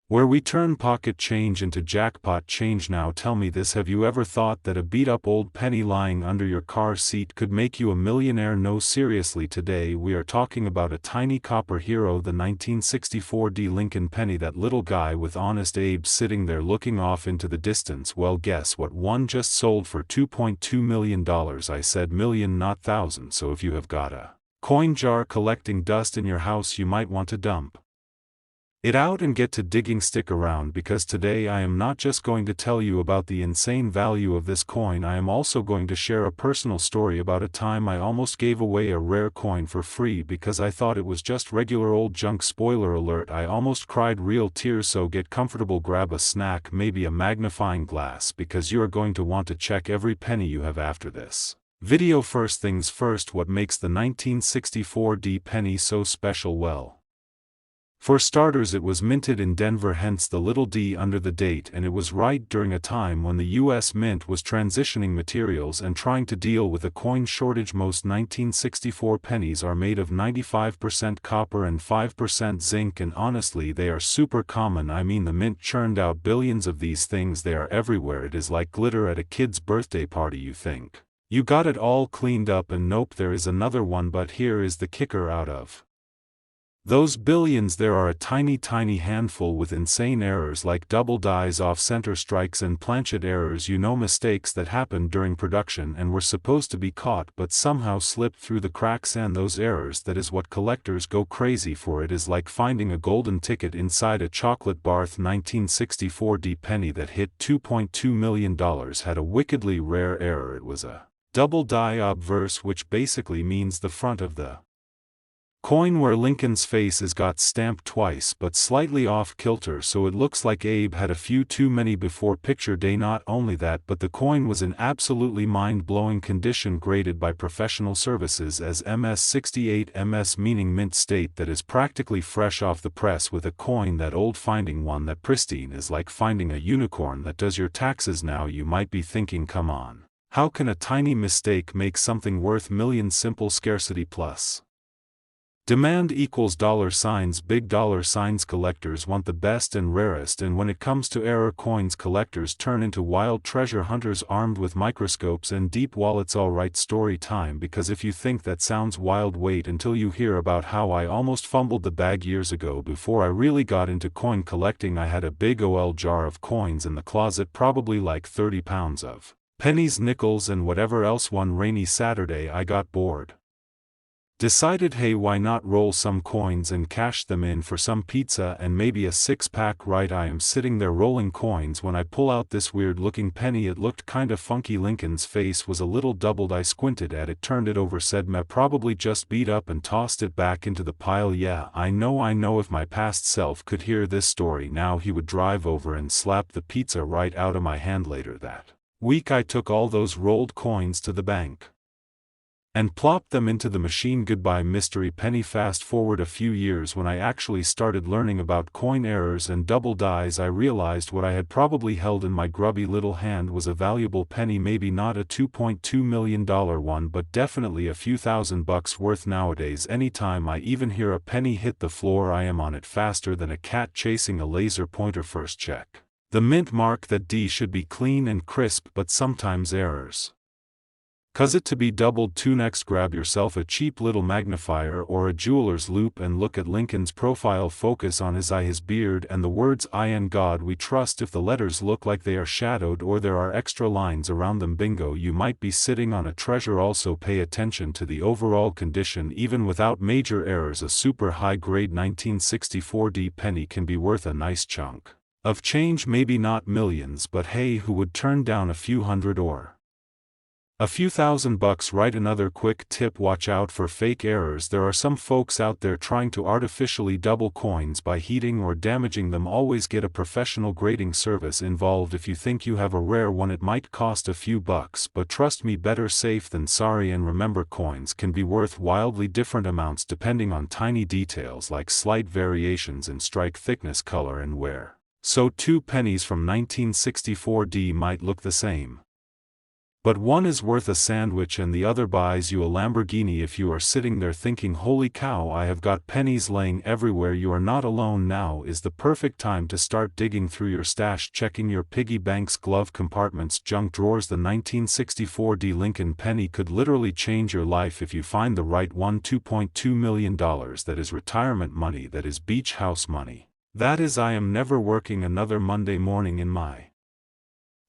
Where we turn pocket change into jackpot change. Now tell me this, have you ever thought that a beat-up old penny lying under your car seat could make you a millionaire? No, seriously, today we are talking about a tiny copper hero, the 1964 Lincoln penny, that little guy with Honest Abe sitting there looking off into the distance. Well, guess what, one just sold for $2.2 million. I said million, not thousand, so if you have got a coin jar collecting dust in your house, you might want to dump it out and get to digging. Stick around, because today I am not just going to tell you about the insane value of this coin, I am also going to share a personal story about a time I almost gave away a rare coin for free because I thought it was just regular old junk. Spoiler alert, I almost cried real tears. So get comfortable, grab a snack, maybe a magnifying glass, because you are going to want to check every penny you have after this video. First things first, what makes the 1964 penny so special? Well, for starters, it was minted in Denver, hence the little d under the date, and it was right during a time when the U.S. Mint was transitioning materials and trying to deal with a coin shortage. Most 1964 pennies are made of 95% copper and 5% zinc, and honestly, they are super common. I mean, the Mint churned out billions of these things. They are everywhere. It is like glitter at a kid's birthday party. You think you got it all cleaned up, and nope, there is another one. But here is the kicker: out of those billions, there are a tiny handful with insane errors like double dies, off-center strikes, and planchet errors. Mistakes that happened during production and were supposed to be caught but somehow slipped through the cracks, and those errors, that is what collectors go crazy for. It is like finding a golden ticket inside a chocolate bar. The 1964 penny that hit $2.2 million had a wickedly rare error. It was a double die obverse, which basically means the front of the coin where Lincoln's face is got stamped twice but slightly off kilter, so it looks like Abe had a few too many before picture day. Not only that, but the coin was in absolutely mind-blowing condition, graded by professional services as MS68 MS, meaning mint state, that is practically fresh off the press. With a coin that old, finding one that pristine is like finding a unicorn that does your taxes. Now you might be thinking, come on, how can a tiny mistake make something worth millions? Simple: scarcity plus demand equals dollar signs, big dollar signs. Collectors want the best and rarest, and when it comes to error coins, collectors turn into wild treasure hunters armed with microscopes and deep wallets. Alright, story time, because if you think that sounds wild, wait until you hear about how I almost fumbled the bag years ago. Before I really got into coin collecting, I had a big old jar of coins in the closet, probably like 30 pounds of pennies, nickels, and whatever else. One rainy Saturday I got bored. Decided, hey, why not roll some coins and cash them in for some pizza and maybe a six-pack. Right, I am sitting there rolling coins when I pull out this weird-looking penny. It looked kinda funky. Lincoln's face was a little doubled. I squinted at it, turned it over, said meh, probably just beat up, and tossed it back into the pile. Yeah, I know, if my past self could hear this story now, he would drive over and slap the pizza right out of my hand. Later that week I took all those rolled coins to the bank and plopped them into the machine. Goodbye mystery penny. Fast forward a few years, when I actually started learning about coin errors and double dies, I realized what I had probably held in my grubby little hand was a valuable penny. Maybe not a $2.2 million one, but definitely a few $1,000 worth. Nowadays, anytime I even hear a penny hit the floor, I am on it faster than a cat chasing a laser pointer. First, check the mint mark. That D should be clean and crisp, but sometimes errors cause it to be doubled too. Next, grab yourself a cheap little magnifier or a jeweler's loupe and look at Lincoln's profile. Focus on his eye, his beard, and the words "I and God We Trust." If the letters look like they are shadowed or there are extra lines around them, bingo, you might be sitting on a treasure. Also pay attention to the overall condition. Even without major errors, a super high-grade 1964 penny can be worth a nice chunk of change. Maybe not millions, but hey, who would turn down a few hundred or a few $1,000, right? Another quick tip: watch out for fake errors. There are some folks out there trying to artificially double coins by heating or damaging them. Always get a professional grading service involved. If you think you have a rare one, it might cost a few bucks, but trust me, better safe than sorry. And remember, coins can be worth wildly different amounts depending on tiny details like slight variations in strike thickness, color, and wear. So two pennies from 1964 might look the same, But one is worth a sandwich and the other buys you a Lamborghini. If you are sitting there thinking, holy cow, I have got pennies laying everywhere, you are not alone. Now is the perfect time to start digging through your stash, checking your piggy bank's glove compartments, junk drawers. The 1964 Lincoln penny could literally change your life if you find the right one. $2.2 million, that is retirement money, that is beach house money. That is, I am never working another Monday morning in my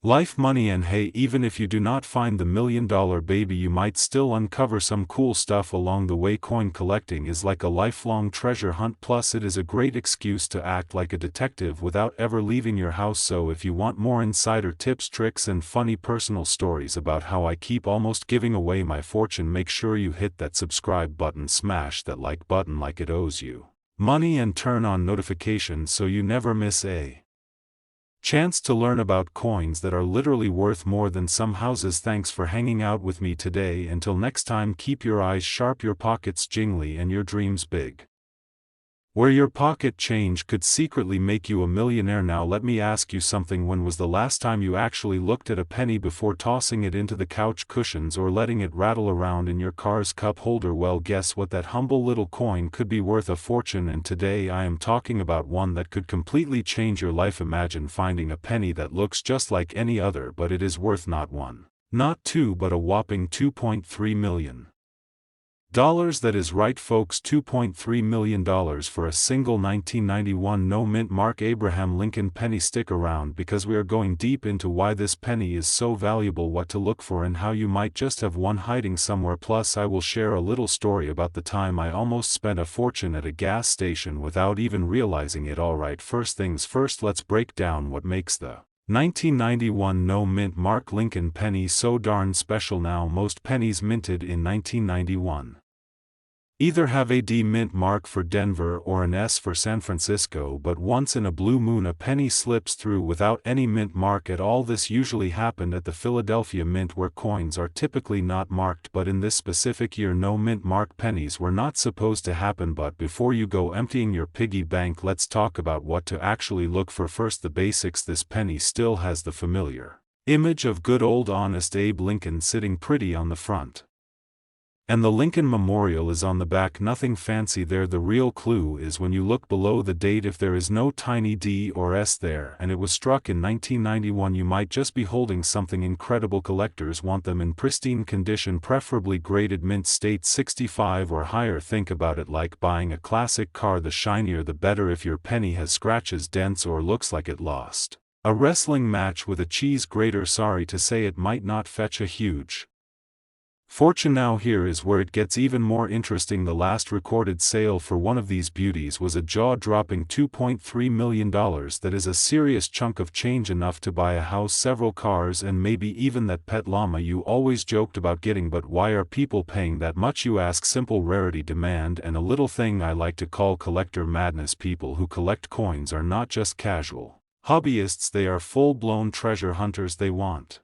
life money. And hey, even if you do not find the $1 million baby, you might still uncover some cool stuff along the way. Coin collecting is like a lifelong treasure hunt, plus it is a great excuse to act like a detective without ever leaving your house. So if you want more insider tips, tricks and funny personal stories about how I keep almost giving away my fortune, make sure you hit that subscribe button, smash that like button like it owes you money, and turn on notifications so you never miss a chance to learn about coins that are literally worth more than some houses. Thanks for hanging out with me today. Until next time, keep your eyes sharp, your pockets jingly and your dreams big. Where your pocket change could secretly make you a millionaire. Now let me ask you something. When was the last time you actually looked at a penny before tossing it into the couch cushions or letting it rattle around in your car's cup holder? Well, guess what? That humble little coin could be worth a fortune, and today I am talking about one that could completely change your life. Imagine finding a penny that looks just like any other, but it is worth not one, not two, but a whopping $2.3 million. That is right, folks, $2.3 million for a single 1991 no-mint mark Abraham Lincoln penny. Stick around because we are going deep into why this penny is so valuable, what to look for, and how you might just have one hiding somewhere. Plus I will share a little story about the time I almost spent a fortune at a gas station without even realizing it. Alright, first things first, let's break down what makes the 1991 no-mint mark Lincoln penny so darn special. Now most pennies minted in 1991 either have a D mint mark for Denver or an S for San Francisco, but once in a blue moon a penny slips through without any mint mark at all. This usually happened at the Philadelphia Mint, where coins are typically not marked, but in this specific year no mint mark pennies were not supposed to happen. But before you go emptying your piggy bank, let's talk about what to actually look for. First, the basics. This penny still has the familiar image of good old honest Abe Lincoln sitting pretty on the front, and the Lincoln Memorial is on the back. Nothing fancy there. The real clue is when you look below the date. If there is no tiny D or S there and it was struck in 1991, you might just be holding something incredible. Collectors want them in pristine condition, preferably graded mint state 65 or higher. Think about it like buying a classic car. The shinier the better. If your penny has scratches, dents, or looks like it lost a wrestling match with a cheese grater, sorry to say it might not fetch a huge fortune. Now here is where it gets even more interesting. The last recorded sale for one of these beauties was a jaw-dropping $2.3 million. That is a serious chunk of change, enough to buy a house, several cars, and maybe even that pet llama you always joked about getting. But why are people paying that much, you ask? Simple: rarity, demand, and a little thing I like to call collector madness. People who collect coins are not just casual hobbyists, they are full-blown treasure hunters. They want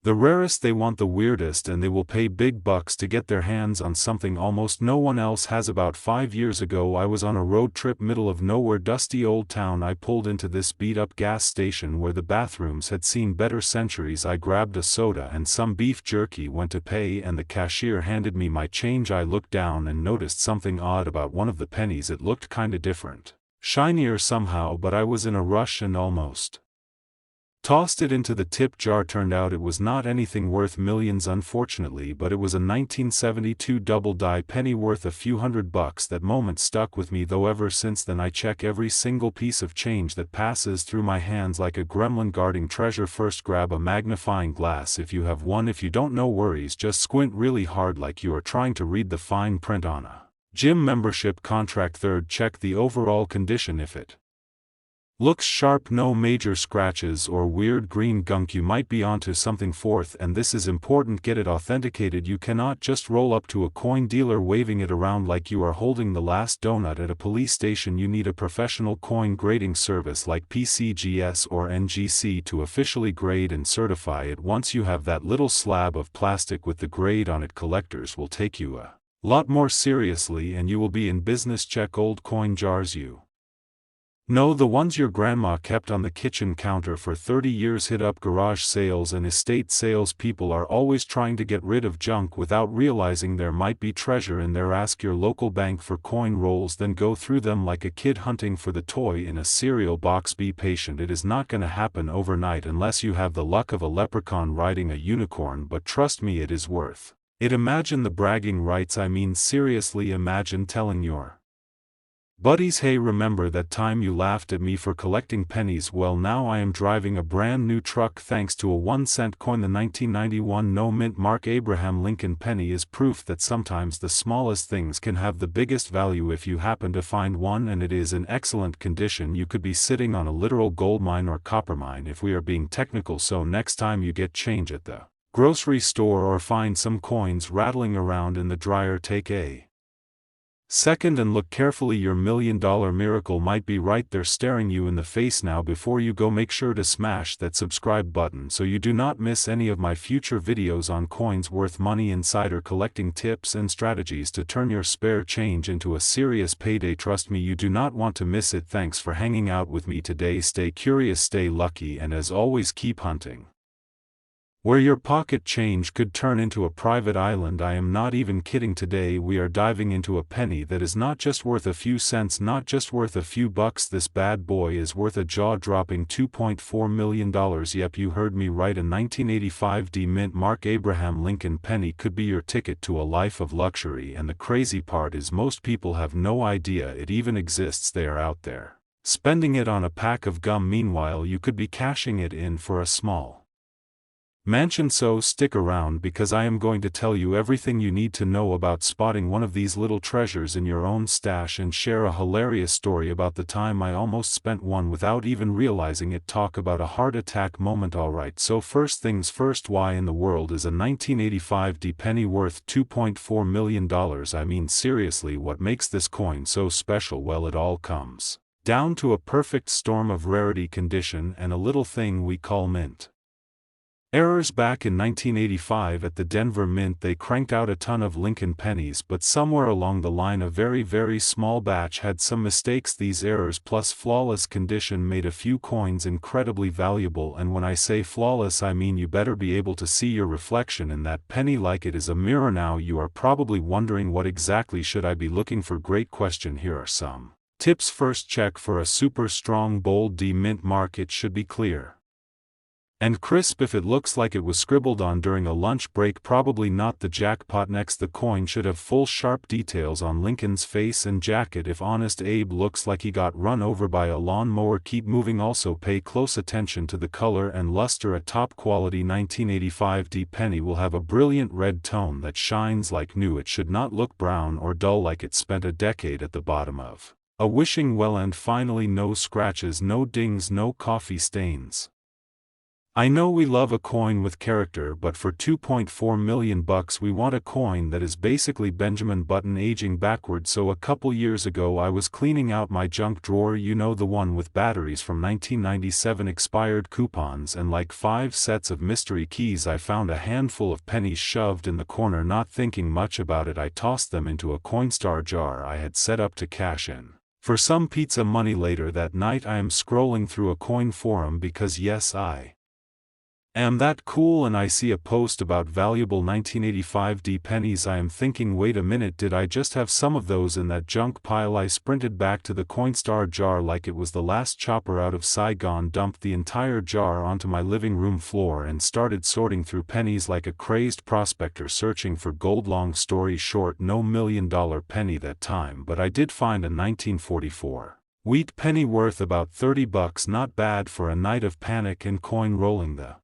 the rarest, they want the weirdest, and they will pay big bucks to get their hands on something almost no one else has. About 5 years ago I was on a road trip, middle of nowhere, dusty old town. I pulled into this beat-up gas station where the bathrooms had seen better centuries. I grabbed a soda and some beef jerky, went to pay, and the cashier handed me my change. I looked down and noticed something odd about one of the pennies. It looked kinda different, shinier somehow, but I was in a rush and almost tossed it into the tip jar. Turned out it was not anything worth millions, unfortunately, but it was a 1972 double die penny worth a few $100. That moment stuck with me, though ever since then I check every single piece of change that passes through my hands like a gremlin guarding treasure. First, grab a magnifying glass if you have one. If you don't, no worries, just squint really hard like you are trying to read the fine print on a gym membership contract. Third, check the overall condition. If it looks sharp, no major scratches or weird green gunk, you might be onto something. Fourth, and this is important, get it authenticated. You cannot just roll up to a coin dealer waving it around like you are holding the last donut at a police station. You need a professional coin grading service like PCGS or NGC to officially grade and certify it. Once you have that little slab of plastic with the grade on it, collectors will take you a lot more seriously and you will be in business. Check old coin jars. You No, the ones your grandma kept on the kitchen counter for 30 years. Hit up garage sales and estate sales. People are always trying to get rid of junk without realizing there might be treasure in there. Ask your local bank for coin rolls, then go through them like a kid hunting for the toy in a cereal box. Be patient, it is not gonna happen overnight unless you have the luck of a leprechaun riding a unicorn, but trust me, it is worth it. Imagine the bragging rights. I mean, seriously, imagine telling your buddies, hey, remember that time you laughed at me for collecting pennies? Well, now I am driving a brand new truck thanks to a 1-cent coin. The 1991 no-mint Mark Abraham Lincoln penny is proof that sometimes the smallest things can have the biggest value. If you happen to find one and it is in excellent condition, you could be sitting on a literal gold mine or copper mine if we are being technical. So next time you get change at the grocery store or find some coins rattling around in the dryer, take a second and look carefully. Your $1,000,000 miracle might be right there staring you in the face. Now, before you go, make sure to smash that subscribe button so you do not miss any of my future videos on coins worth money, insider collecting tips and strategies to turn your spare change into a serious payday. Trust me, you do not want to miss it. Thanks for hanging out with me today. Stay curious, stay lucky, and as always, keep hunting where your pocket change could turn into a private island. I am not even kidding. Today we are diving into a penny that is not just worth a few cents, not just worth a few bucks. This bad boy is worth a jaw-dropping $2.4 million. Yep, you heard me right. A 1985 mint Mark Abraham Lincoln penny could be your ticket to a life of luxury, and the crazy part is most people have no idea it even exists. They are out there spending it on a pack of gum. Meanwhile, you could be cashing it in for a small mansion. So stick around, because I am going to tell you everything you need to know about spotting one of these little treasures in your own stash, and share a hilarious story about the time I almost spent one without even realizing it. Talk about a heart attack moment. Alright, so first things first, why in the world is a 1985 penny worth $2.4 million? I mean, seriously, what makes this coin so special? Well, it all comes down to a perfect storm of rarity, condition, and a little thing we call mint errors. Back in 1985 at the Denver Mint, they cranked out a ton of Lincoln pennies, but somewhere along the line a very small batch had some mistakes. These errors plus flawless condition made a few coins incredibly valuable, and when I say flawless, I mean you better be able to see your reflection in that penny like it is a mirror. Now you are probably wondering, what exactly should I be looking for? Great question. Here are some tips. First, check for a super strong bold mint mark. It should be clear and crisp. If it looks like it was scribbled on during a lunch break, probably not the jackpot. Next, the coin should have full sharp details on Lincoln's face and jacket. If Honest Abe looks like he got run over by a lawnmower, keep moving. Also pay close attention to the color and luster. A top quality 1985 penny will have a brilliant red tone that shines like new. It should not look brown or dull like it spent a decade at the bottom of a wishing well. And finally, no scratches, no dings, no coffee stains. I know we love a coin with character, but for $2.4 million we want a coin that is basically Benjamin Button aging backwards. So a couple years ago I was cleaning out my junk drawer, you know, the one with batteries from 1997, expired coupons, and like 5 sets of mystery keys. I found a handful of pennies shoved in the corner. Not thinking much about it, I tossed them into a Coinstar jar I had set up to cash in for some pizza money. Later that night I am scrolling through a coin forum because yes, I am that cool, and I see a post about valuable 1985 pennies. I am thinking, wait a minute, did I just have some of those in that junk pile? I sprinted back to the Coinstar jar like it was the last chopper out of Saigon, dumped the entire jar onto my living room floor, and started sorting through pennies like a crazed prospector searching for gold. Long story short, no $1,000,000 penny that time, but I did find a 1944 wheat penny worth about $30. Not bad for a night of panic and coin rolling. The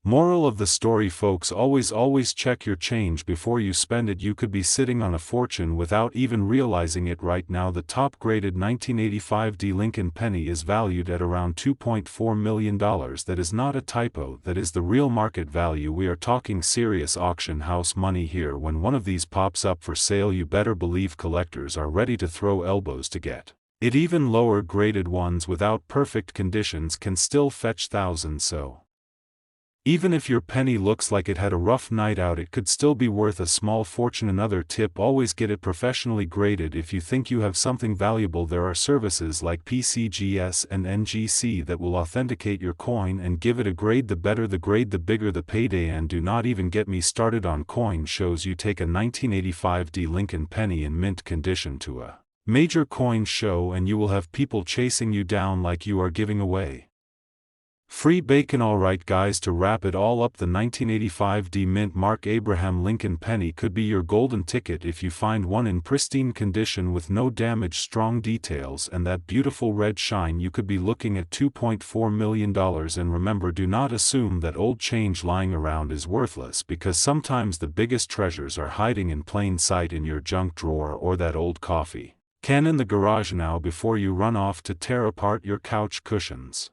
moral of the story, folks, always check your change before you spend it. You could be sitting on a fortune without even realizing it. Right now the top graded 1985 Lincoln penny is valued at around $2.4 million. That is not a typo, that is the real market value. We are talking serious auction house money here. When one of these pops up for sale, you better believe collectors are ready to throw elbows to get it. Even lower graded ones without perfect conditions can still fetch thousands. So Even if your penny looks like it had a rough night out, it could still be worth a small fortune. Another tip: always get it professionally graded. If you think you have something valuable, there are services like PCGS and NGC that will authenticate your coin and give it a grade. The better the grade, the bigger the payday. And do not even get me started on coin shows. You take a 1985 Lincoln penny in mint condition to a major coin show and you will have people chasing you down like you are giving away free bacon. Alright guys, to wrap it all up, the 1985 mint Mark Abraham Lincoln penny could be your golden ticket if you find one in pristine condition with no damage, strong details, and that beautiful red shine. You could be looking at $2.4 million. And remember, do not assume that old change lying around is worthless, because sometimes the biggest treasures are hiding in plain sight in your junk drawer or that old coffee can in the garage. Now, before you run off to tear apart your couch cushions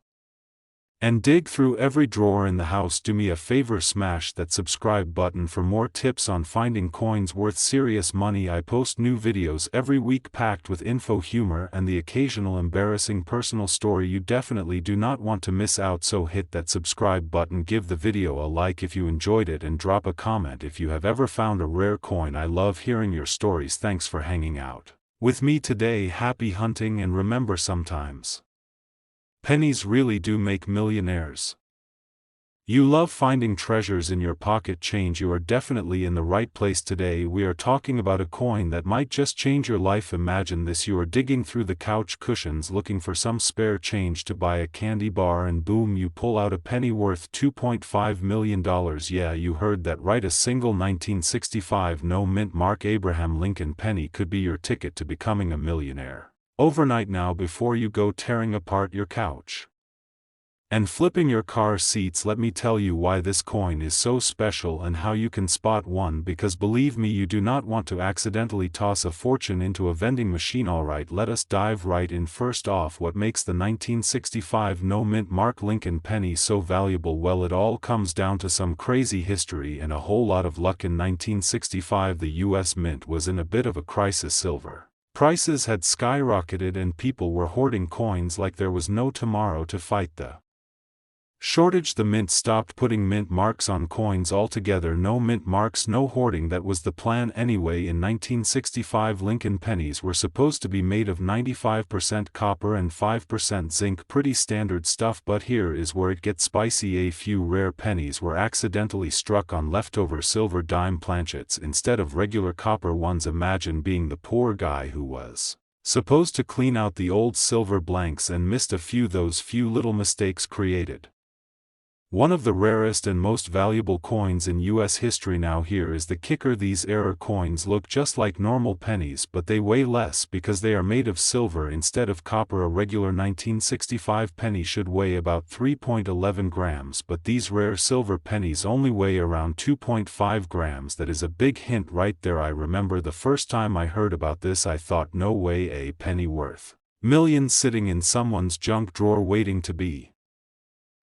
and dig through every drawer in the house, do me a favor, smash that subscribe button for more tips on finding coins worth serious money. I post new videos every week packed with info, humor, and the occasional embarrassing personal story you definitely do not want to miss out. So hit that subscribe button, give the video a like if you enjoyed it, and drop a comment if you have ever found a rare coin. I love hearing your stories. Thanks for hanging out with me today. Happy hunting, and remember, sometimes pennies really do make millionaires. You love finding treasures in your pocket change? You are definitely in the right place. Today we are talking about a coin that might just change your life. Imagine this: you are digging through the couch cushions looking for some spare change to buy a candy bar, and boom, you pull out a penny worth $2.5 million. Yeah, you heard that right. A single 1965 mint Mark Abraham Lincoln penny could be your ticket to becoming a millionaire overnight. Now, before you go tearing apart your couch and flipping your car seats, let me tell you why this coin is so special and how you can spot one, because believe me, you do not want to accidentally toss a fortune into a vending machine. Alright, let us dive right in. First off, what makes the 1965 mint Mark Lincoln penny so valuable? Well, it all comes down to some crazy history and a whole lot of luck. In 1965, the US Mint was in a bit of a crisis. Silver prices had skyrocketed and people were hoarding coins like there was no tomorrow. To fight the shortage, the mint stopped putting mint marks on coins altogether. No mint marks, no hoarding. That was the plan anyway. In 1965, Lincoln pennies were supposed to be made of 95% copper and 5% zinc. Pretty standard stuff, but here is where it gets spicy. A few rare pennies were accidentally struck on leftover silver dime planchets instead of regular copper ones. Imagine being the poor guy who was supposed to clean out the old silver blanks and missed a few. Those few little mistakes created one of the rarest and most valuable coins in US history. Now here is the kicker: these error coins look just like normal pennies, but they weigh less because they are made of silver instead of copper. A regular 1965 penny should weigh about 3.11 grams, but these rare silver pennies only weigh around 2.5 grams. That is a big hint right there. I remember the first time I heard about this, I thought, no way, a penny worth millions sitting in someone's junk drawer waiting to be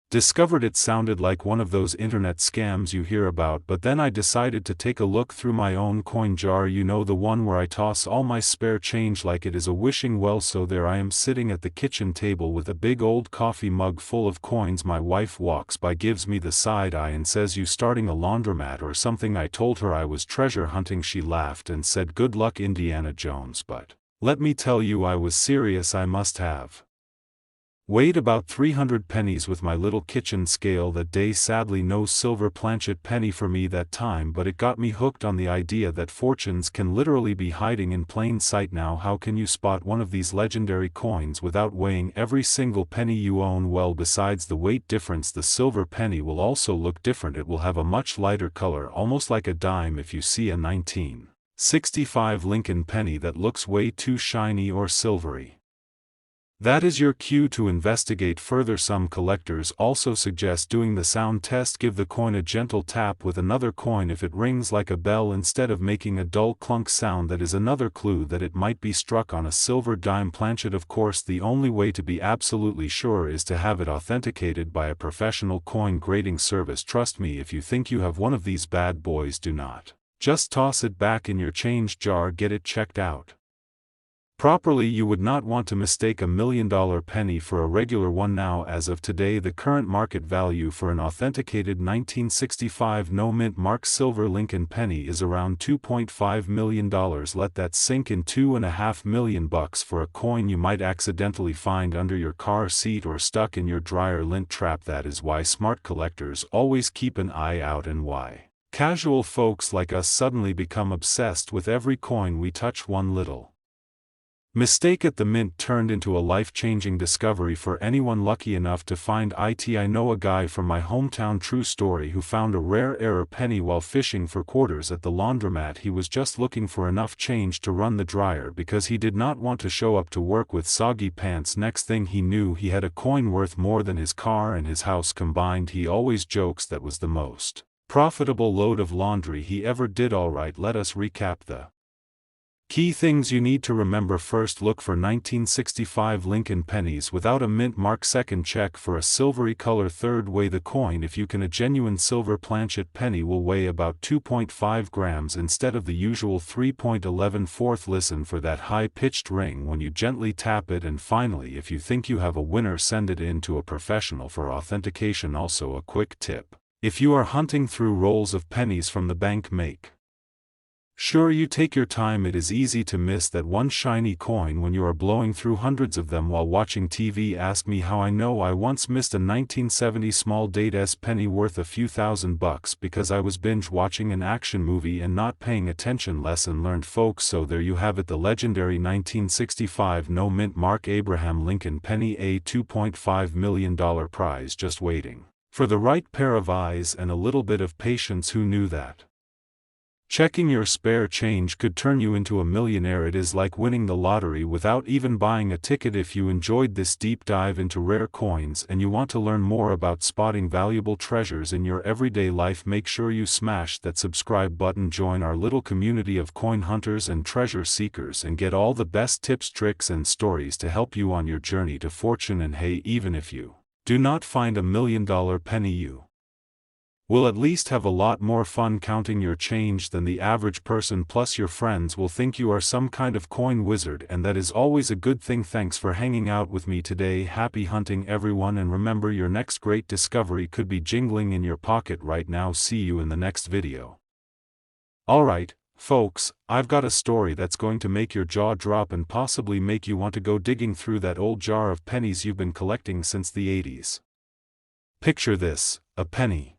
discovered. It sounded like one of those internet scams you hear about, but then I decided to take a look through my own coin jar. You know, the one where I toss all my spare change like it is a wishing well. So there I am, sitting at the kitchen table with a big old coffee mug full of coins. My wife walks by, gives me the side eye, and says, "You starting a laundromat or something?" I told her I was treasure hunting. She laughed and said, "Good luck, Indiana Jones." But let me tell you, I was serious. I must have weighed about 300 pennies with my little kitchen scale that day. Sadly, no silver planchet penny for me that time, but it got me hooked on the idea that fortunes can literally be hiding in plain sight. Now, how can you spot one of these legendary coins without weighing every single penny you own? Well, besides the weight difference, the silver penny will also look different. It will have a much lighter color, almost like a dime. If you see a 1965 Lincoln penny that looks way too shiny or silvery, that is your cue to investigate further. Some collectors also suggest doing the sound test. Give the coin a gentle tap with another coin. If it rings like a bell instead of making a dull clunk sound, that is another clue that it might be struck on a silver dime planchet. Of course, the only way to be absolutely sure is to have it authenticated by a professional coin grading service. Trust me, if you think you have one of these bad boys, do not just toss it back in your change jar. Get it checked out. Properly, you would not want to mistake a $1,000,000 penny for a regular one now. As of today, the current market value for an authenticated 1965 no-mint mark silver Lincoln penny is around $2.5 million. Let that sink in. $2.5 million for a coin you might accidentally find under your car seat or stuck in your dryer lint trap. That is why smart collectors always keep an eye out, and why casual folks like us suddenly become obsessed with every coin we touch. One little mistake at the mint turned into a life-changing discovery for anyone lucky enough to find it. I know a guy from my hometown, true story, who found a rare error penny while fishing for quarters at the laundromat. He was just looking for enough change to run the dryer because he did not want to show up to work with soggy pants. Next thing he knew, he had a coin worth more than his car and his house combined. He always jokes that was the most profitable load of laundry he ever did. Alright, let us recap the key things you need to remember. First, look for 1965 Lincoln pennies without a mint mark. Second, check for a silvery color. Third, weigh the coin. If you can, a genuine silver planchet penny will weigh about 2.5 grams instead of the usual 3.11. Fourth, listen for that high-pitched ring when you gently tap it. And finally, if you think you have a winner, send it in to a professional for authentication. Also, a quick tip: if you are hunting through rolls of pennies from the bank, make sure you take your time. It is easy to miss that one shiny coin when you are blowing through hundreds of them while watching TV. Ask me how I know. I once missed a 1970 small date penny worth a few $1,000 because I was binge watching an action movie and not paying attention. Lesson learned, folks. So there you have it, the legendary 1965 no mint mark Abraham Lincoln penny, a $2.5 million prize just waiting for the right pair of eyes and a little bit of patience. Who knew that checking your spare change could turn you into a millionaire? It is like winning the lottery without even buying a ticket. If you enjoyed this deep dive into rare coins and you want to learn more about spotting valuable treasures in your everyday life, make sure you smash that subscribe button. Join our little community of coin hunters and treasure seekers and get all the best tips, tricks, and stories to help you on your journey to fortune. And hey, even if you do not find a $1,000,000 penny, you will at least have a lot more fun counting your change than the average person. Plus, your friends will think you are some kind of coin wizard, and that is always a good thing. Thanks for hanging out with me today. Happy hunting, everyone, and remember, your next great discovery could be jingling in your pocket right now. See you in the next video. Alright, folks, I've got a story that's going to make your jaw drop and possibly make you want to go digging through that old jar of pennies you've been collecting since the 80s. Picture this: a penny.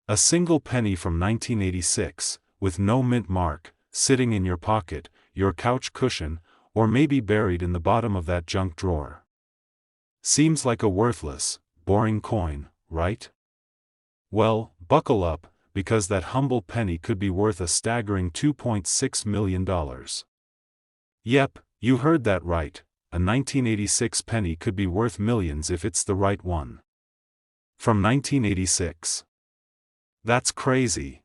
A single penny from 1986, with no mint mark, sitting in your pocket, your couch cushion, or maybe buried in the bottom of that junk drawer. Seems like a worthless, boring coin, right? Well, buckle up, because that humble penny could be worth a staggering $2.6 million. Yep, you heard that right, a 1986 penny could be worth millions if it's the right one. From 1986. That's crazy.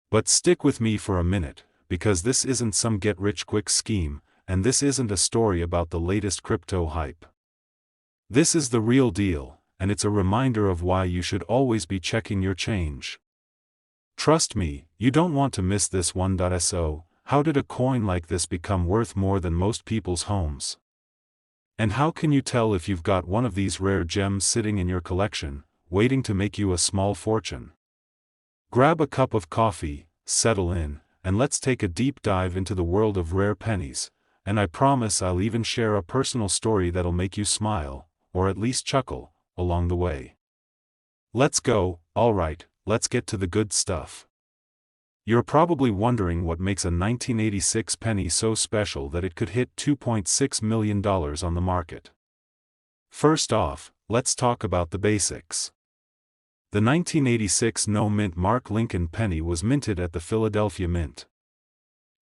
But stick with me for a minute, because this isn't some get-rich-quick scheme, and this isn't a story about the latest crypto hype. This is the real deal, and it's a reminder of why you should always be checking your change. Trust me, you don't want to miss this one. So, how did a coin like this become worth more than most people's homes? And how can you tell if you've got one of these rare gems sitting in your collection, waiting to make you a small fortune? Grab a cup of coffee, settle in, and let's take a deep dive into the world of rare pennies, and I promise I'll even share a personal story that'll make you smile, or at least chuckle, along the way. Let's go. Alright, let's get to the good stuff. You're probably wondering what makes a 1986 penny so special that it could hit $2.6 million on the market. First off, let's talk about the basics. The 1986 no-mint mark Lincoln penny was minted at the Philadelphia Mint.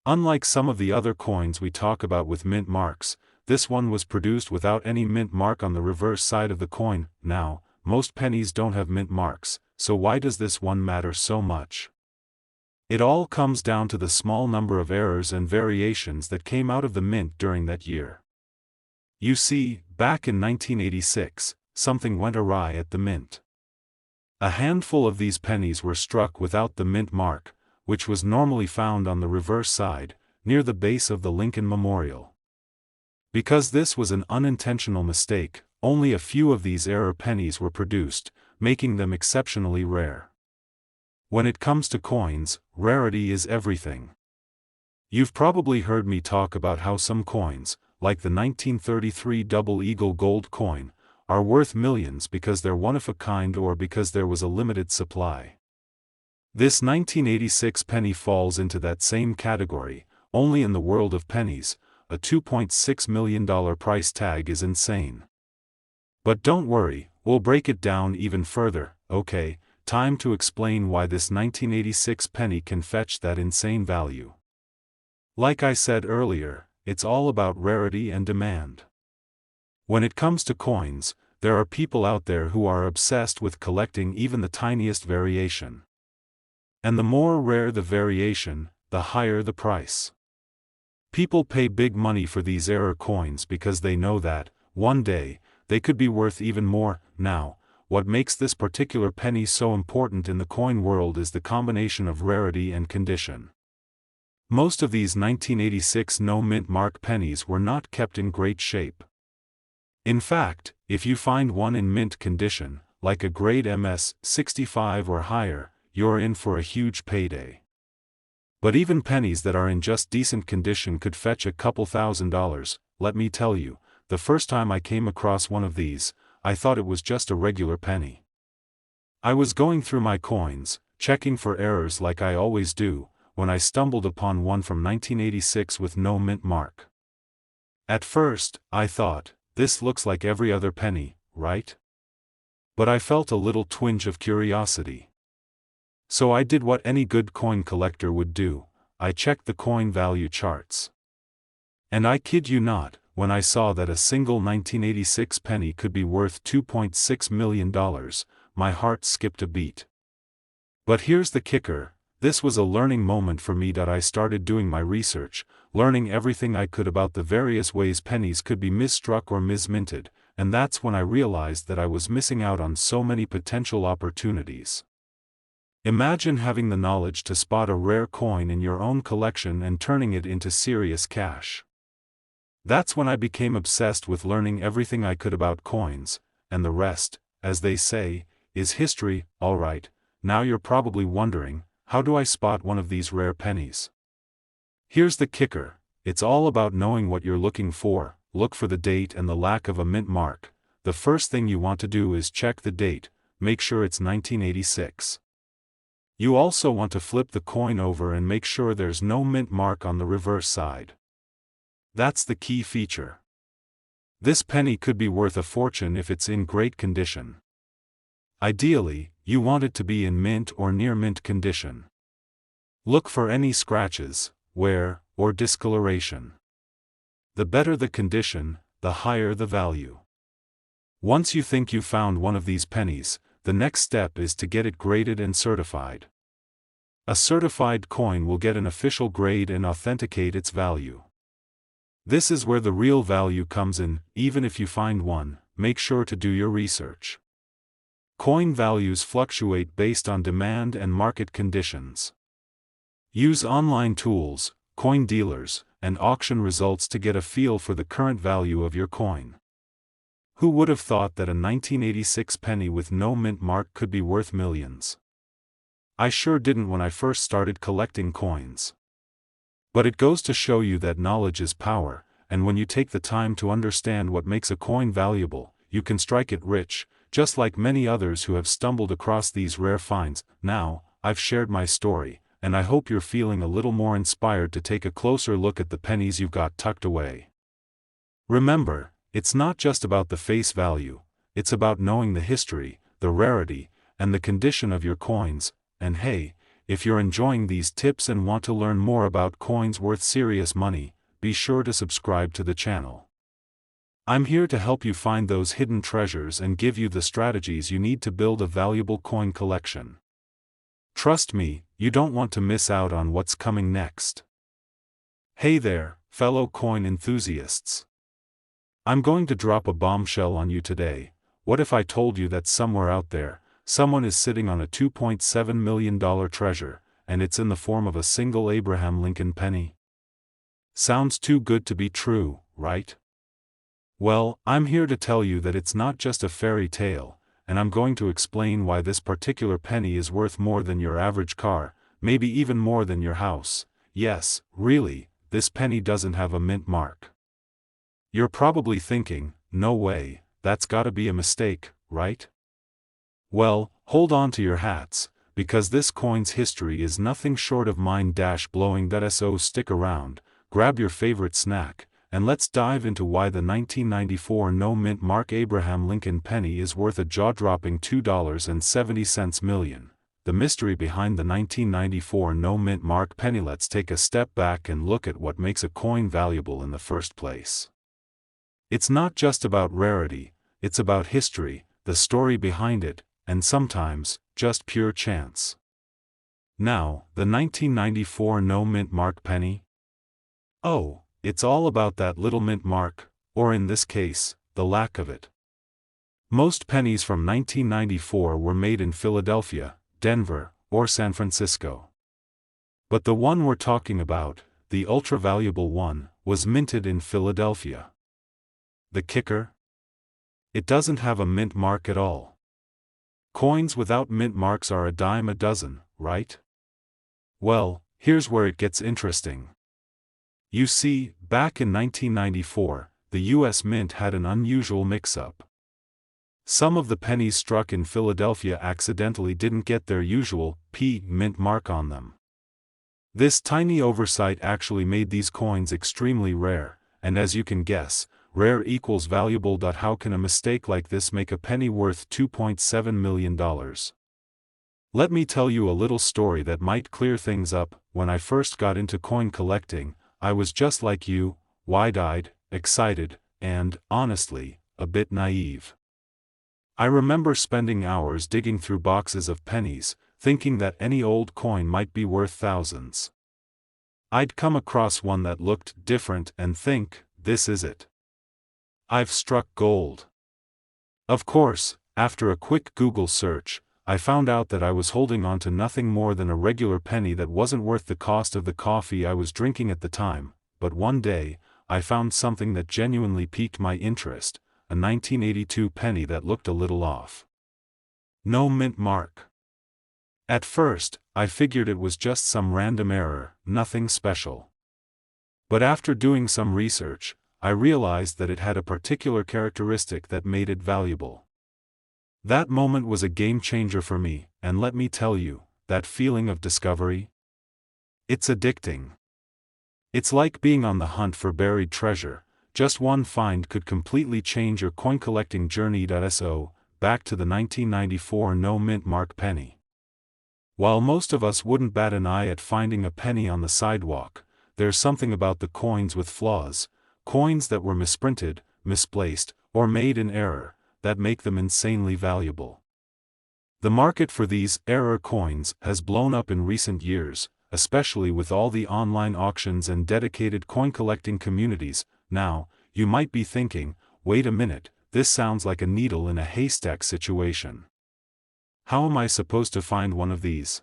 Unlike some of the other coins we talk about with mint marks, this one was produced without any mint mark on the reverse side of the coin. Now, most pennies don't have mint marks, so why does this one matter so much? It all comes down to the small number of errors and variations that came out of the mint during that year. You see, back in 1986, something went awry at the mint. A handful of these pennies were struck without the mint mark, which was normally found on the reverse side, near the base of the Lincoln Memorial. Because this was an unintentional mistake, only a few of these error pennies were produced, making them exceptionally rare. When it comes to coins, rarity is everything. You've probably heard me talk about how some coins, like the 1933 Double Eagle gold coin, are worth millions because they're one of a kind or because there was a limited supply. This 1986 penny falls into that same category, only in the world of pennies, a $2.6 million price tag is insane. But don't worry, we'll break it down even further. Okay, time to explain why this 1986 penny can fetch that insane value. Like I said earlier, it's all about rarity and demand. When it comes to coins, there are people out there who are obsessed with collecting even the tiniest variation. And the more rare the variation, the higher the price. People pay big money for these error coins because they know that, one day, they could be worth even more. Now, what makes this particular penny so important in the coin world is the combination of rarity and condition. Most of these 1986 no-mint mark pennies were not kept in great shape. In fact, if you find one in mint condition, like a grade MS 65 or higher, you're in for a huge payday. But even pennies that are in just decent condition could fetch a couple $1,000s. Let me tell you, the first time I came across one of these, I thought it was just a regular penny. I was going through my coins, checking for errors like I always do, when I stumbled upon one from 1986 with no mint mark. At first, I thought, this looks like every other penny, right? But I felt a little twinge of curiosity. So I did what any good coin collector would do, I checked the coin value charts. And I kid you not, when I saw that a single 1986 penny could be worth $2.6 million, my heart skipped a beat. But here's the kicker, this was a learning moment for me. I started doing my research, learning everything I could about the various ways pennies could be misstruck or misminted, and that's when I realized that I was missing out on so many potential opportunities. Imagine having the knowledge to spot a rare coin in your own collection and turning it into serious cash. That's when I became obsessed with learning everything I could about coins, and the rest, as they say, is history. Alright, now you're probably wondering, how do I spot one of these rare pennies? Here's the kicker, it's all about knowing what you're looking for. Look for the date and the lack of a mint mark. The first thing you want to do is check the date, make sure it's 1986. You also want to flip the coin over and make sure there's no mint mark on the reverse side. That's the key feature. This penny could be worth a fortune if it's in great condition. Ideally, you want it to be in mint or near mint condition. Look for any scratches, wear, or discoloration. The better the condition, the higher the value. Once you think you've found one of these pennies, the next step is to get it graded and certified. A certified coin will get an official grade and authenticate its value. This is where the real value comes in. Even if you find one, make sure to do your research. Coin values fluctuate based on demand and market conditions. Use online tools, coin dealers, and auction results to get a feel for the current value of your coin. Who would have thought that a 1986 penny with no mint mark could be worth millions? I sure didn't when I first started collecting coins. But it goes to show you that knowledge is power, and when you take the time to understand what makes a coin valuable, you can strike it rich, just like many others who have stumbled across these rare finds. Now, I've shared my story, and I hope you're feeling a little more inspired to take a closer look at the pennies you've got tucked away. Remember, it's not just about the face value, it's about knowing the history, the rarity, and the condition of your coins. And hey, if you're enjoying these tips and want to learn more about coins worth serious money, be sure to subscribe to the channel. I'm here to help you find those hidden treasures and give you the strategies you need to build a valuable coin collection. Trust me, you don't want to miss out on what's coming next. Hey there, fellow coin enthusiasts. I'm going to drop a bombshell on you today. What if I told you that somewhere out there, someone is sitting on a $2.7 million treasure, and it's in the form of a single Abraham Lincoln penny? Sounds too good to be true, right? Well, I'm here to tell you that it's not just a fairy tale, and I'm going to explain why this particular penny is worth more than your average car, maybe even more than your house. Yes, really, this penny doesn't have a mint mark. You're probably thinking, no way, that's gotta be a mistake, right? Well, hold on to your hats, because this coin's history is nothing short of mind-blowing. So stick around, grab your favorite snack, and let's dive into why the 1994 no-mint mark Abraham Lincoln penny is worth a jaw-dropping $2.70 million. The mystery behind the 1994 no-mint mark penny. Let's take a step back and look at what makes a coin valuable in the first place. It's not just about rarity, it's about history, the story behind it, and sometimes, just pure chance. Now, the 1994 no-mint mark penny? Oh, it's all about that little mint mark, or in this case, the lack of it. Most pennies from 1994 were made in Philadelphia, Denver, or San Francisco. But the one we're talking about, the ultra-valuable one, was minted in Philadelphia. The kicker? It doesn't have a mint mark at all. Coins without mint marks are a dime a dozen, right? Well, here's where it gets interesting. You see, back in 1994, the U.S. Mint had an unusual mix-up. Some of the pennies struck in Philadelphia accidentally didn't get their usual P mint mark on them. This tiny oversight actually made these coins extremely rare, and as you can guess, rare equals valuable. How can a mistake like this make a penny worth $2.7 million? Let me tell you a little story that might clear things up. When I first got into coin collecting, I was just like you, wide-eyed, excited, and, honestly, a bit naive. I remember spending hours digging through boxes of pennies, thinking that any old coin might be worth thousands. I'd come across one that looked different and think, this is it. I've struck gold. Of course, after a quick Google search, I found out that I was holding on to nothing more than a regular penny that wasn't worth the cost of the coffee I was drinking at the time. But one day, I found something that genuinely piqued my interest, a 1982 penny that looked a little off. No mint mark. At first, I figured it was just some random error, nothing special. But after doing some research, I realized that it had a particular characteristic that made it valuable. That moment was a game changer for me, and let me tell you, that feeling of discovery? It's addicting. It's like being on the hunt for buried treasure. Just one find could completely change your coin collecting journey. So, back to the 1994 no mint mark penny. While most of us wouldn't bat an eye at finding a penny on the sidewalk, there's something about the coins with flaws, coins that were misprinted, misplaced, or made in error, that make them insanely valuable. The market for these error coins has blown up in recent years, especially with all the online auctions and dedicated coin collecting communities. Now, you might be thinking, wait a minute, this sounds like a needle in a haystack situation. How am I supposed to find one of these?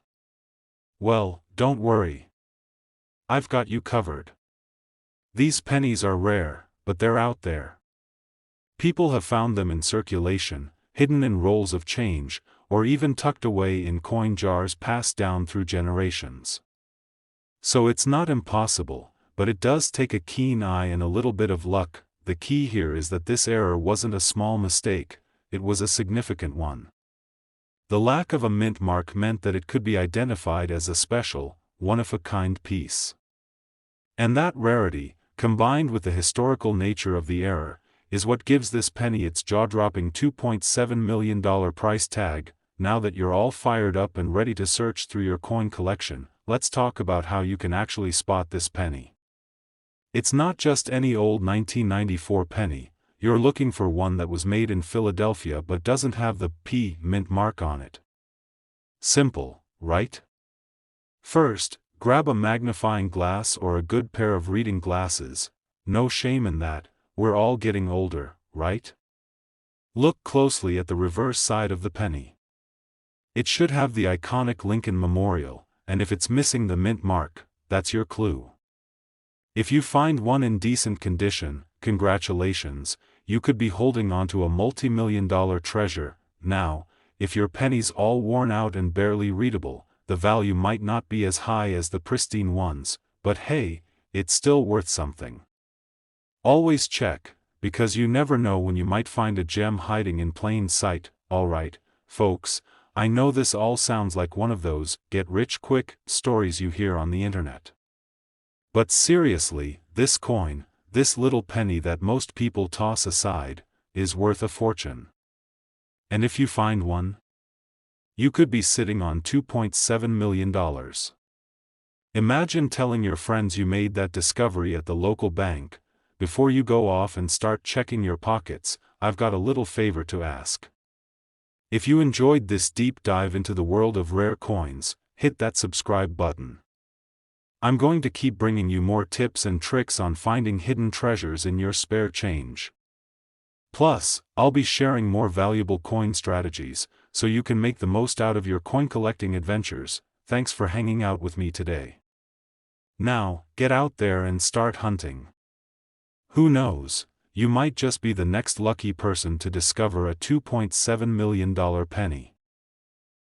Well, don't worry. I've got you covered. These pennies are rare, but they're out there. People have found them in circulation, hidden in rolls of change, or even tucked away in coin jars passed down through generations. So it's not impossible, but it does take a keen eye and a little bit of luck. The key here is that this error wasn't a small mistake, it was a significant one. The lack of a mint mark meant that it could be identified as a special, one-of-a-kind piece. And that rarity, combined with the historical nature of the error, is what gives this penny its jaw-dropping $2.7 million price tag. Now that you're all fired up and ready to search through your coin collection, let's talk about how you can actually spot this penny. It's not just any old 1994 penny. You're looking for one that was made in Philadelphia but doesn't have the P mint mark on it. Simple, right? First, grab a magnifying glass or a good pair of reading glasses. No shame in that, we're all getting older, right? Look closely at the reverse side of the penny. It should have the iconic Lincoln Memorial, and if it's missing the mint mark, that's your clue. If you find one in decent condition, congratulations, you could be holding onto a multi-million-dollar treasure. Now, if your penny's all worn out and barely readable, the value might not be as high as the pristine ones, but hey, it's still worth something. Always check, because you never know when you might find a gem hiding in plain sight. Alright, folks, I know this all sounds like one of those get-rich-quick stories you hear on the internet. But seriously, this coin, this little penny that most people toss aside, is worth a fortune. And if you find one, you could be sitting on $2.7 million. Imagine telling your friends you made that discovery at the local bank. Before you go off and start checking your pockets, I've got a little favor to ask. If you enjoyed this deep dive into the world of rare coins, hit that subscribe button. I'm going to keep bringing you more tips and tricks on finding hidden treasures in your spare change. Plus, I'll be sharing more valuable coin strategies, so you can make the most out of your coin collecting adventures. Thanks for hanging out with me today. Now, get out there and start hunting. Who knows, you might just be the next lucky person to discover a $2.7 million penny.